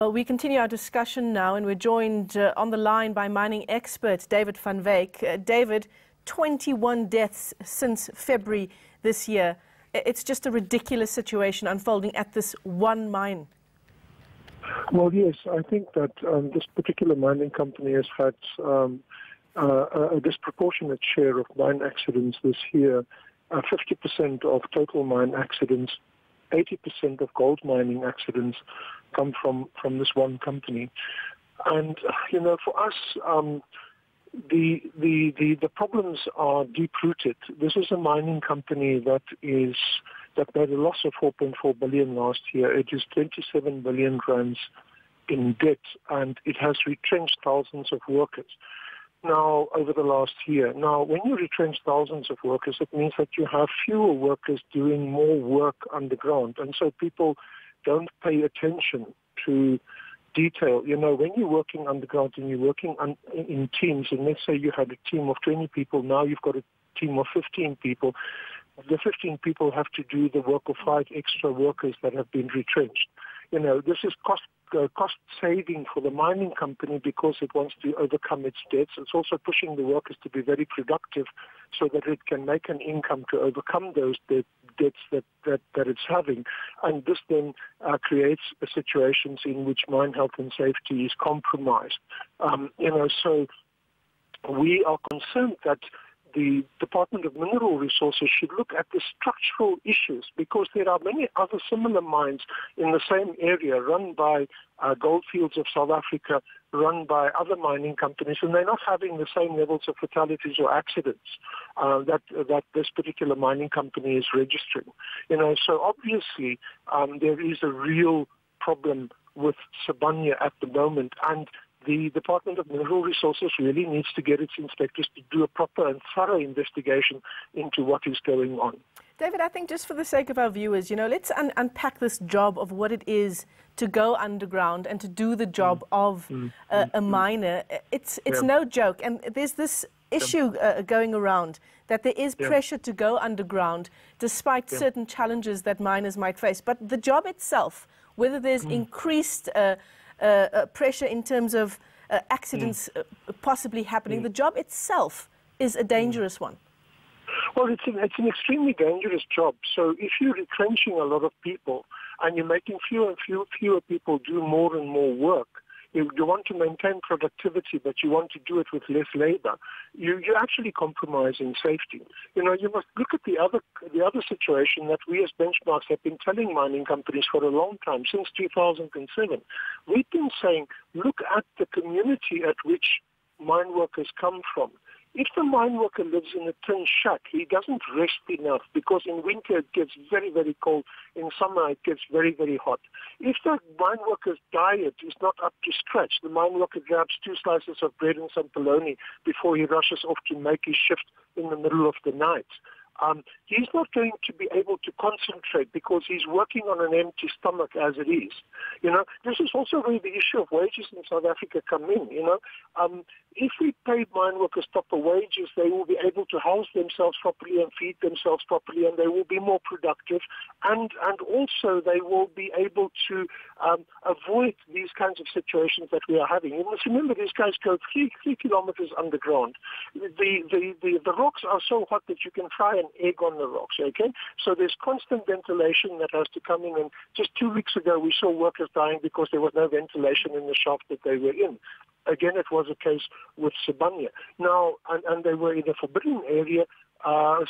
Well, we continue our discussion now, and we're joined on the line by mining expert David van Wyk. David, 21 deaths since February this year. It's just a ridiculous situation unfolding at this one mine. Well, yes, I think that this particular mining company has had a disproportionate share of mine accidents this year. 50% of total mine accidents, 80% of gold mining accidents come from this one company. And, you know, for us, the problems are deep-rooted. This is a mining company that made a loss of 4.4 billion last year. It is 27 billion rands in debt, and it has retrenched thousands of workers now over the last year. Now, when you retrench thousands of workers, it means that you have fewer workers doing more work underground, and so people don't pay attention to detail. You know, when you're working underground and you're working in teams, and let's say you had a team of 20 people, now you've got a team of 15 people, the 15 people have to do the work of 5 extra workers that have been retrenched. You know, this is cost saving for the mining company because it wants to overcome its debts. It's also pushing the workers to be very productive so that it can make an income to overcome those debts that it's having. And this then creates situations in which mine health and safety is compromised. You know, so we are concerned that the Department of Mineral Resources should look at the structural issues, because there are many other similar mines in the same area run by Goldfields of South Africa, run by other mining companies, and they're not having the same levels of fatalities or accidents that this particular mining company is registering. You know, so obviously there is a real problem with Sibanye at the moment, and the Department of Mineral Resources really needs to get its inspectors to do a proper and thorough investigation into what is going on. David, I think just for the sake of our viewers, you know, let's unpack this job of what it is to go underground and to do the job of a miner. It's no joke, and there's this issue going around that there is pressure to go underground despite certain challenges that miners might face. But the job itself, whether there's increased pressure in terms of accidents possibly happening, the job itself is a dangerous one. Well, it's an extremely dangerous job. So if you're retrenching a lot of people and you're making fewer and fewer people do more and more work, you want to maintain productivity, but you want to do it with less labor, you're actually compromising safety. You know, you must look at the other situation that we as Benchmarks have been telling mining companies for a long time, since 2007. We've been saying, look at the community at which mine workers come from. If the mine worker lives in a tin shack, he doesn't rest enough, because in winter it gets very, very cold. In summer it gets very, very hot. If the mine worker's diet is not up to scratch, the mine worker grabs 2 slices of bread and some bologna before he rushes off to make his shift in the middle of the night. He's not going to be able to concentrate because he's working on an empty stomach as it is. You know, this is also where the issue of wages in South Africa come in. You know, if we pay mine workers proper wages, they will be able to house themselves properly and feed themselves properly, and they will be more productive, and also they will be able to avoid these kinds of situations that we are having. You must remember, these guys go 3 kilometers underground. The rocks are so hot that you can fry an egg on the rocks, okay? So there's constant ventilation that has to come in, and just 2 weeks ago we saw workers dying because there was no ventilation in the shaft that they were in. Again, it was a case with Sibanye. Now, and they were in a forbidden area,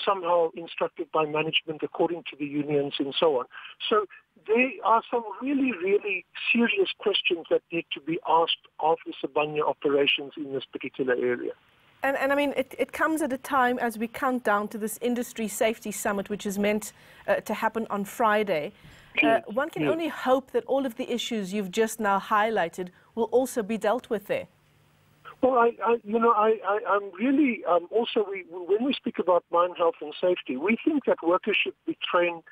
somehow instructed by management according to the unions and so on. So there are some really, really serious questions that need to be asked of the Sibanye operations in this particular area. And I mean, it comes at a time as we count down to this Industry Safety Summit, which is meant to happen on Friday. One can only hope that all of the issues you've just now highlighted will also be dealt with there. Well, I'm really also, when we speak about mine health and safety, we think that workers should be trained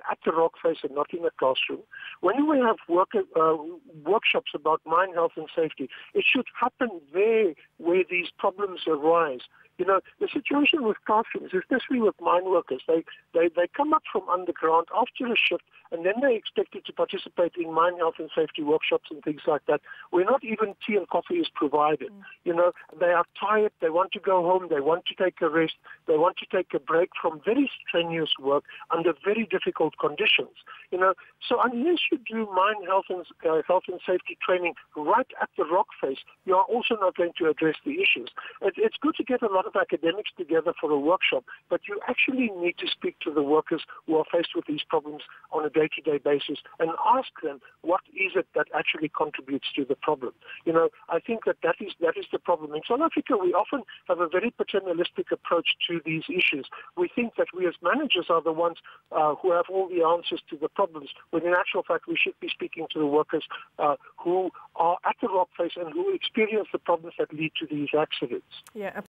at the rock face and not in a classroom. When we have workshops about mine health and safety, it should happen there where these problems arise. You know, the situation with classrooms, especially with mine workers, they come up from underground after a shift, and then they're expected to participate in mine health and safety workshops and things like that, where not even tea and coffee is provided. You know, they are tired, they want to go home, they want to take a rest, they want to take a break from very strenuous work under very difficult conditions. You know, so unless you do mine health and safety training right at the rock face, you are also not going to address the issues. It's good to get a lot of academics together for a workshop, but you actually need to speak to the workers who are faced with these problems on a day-to-day basis and ask them what is it that actually contributes to the problem. You know, I think that is the problem. In South Africa, we often have a very paternalistic approach to these issues. We think that we as managers are the ones who have all the answers to the problems, when in actual fact we should be speaking to the workers who are at the rock face and who experience the problems that lead to these accidents. Yeah.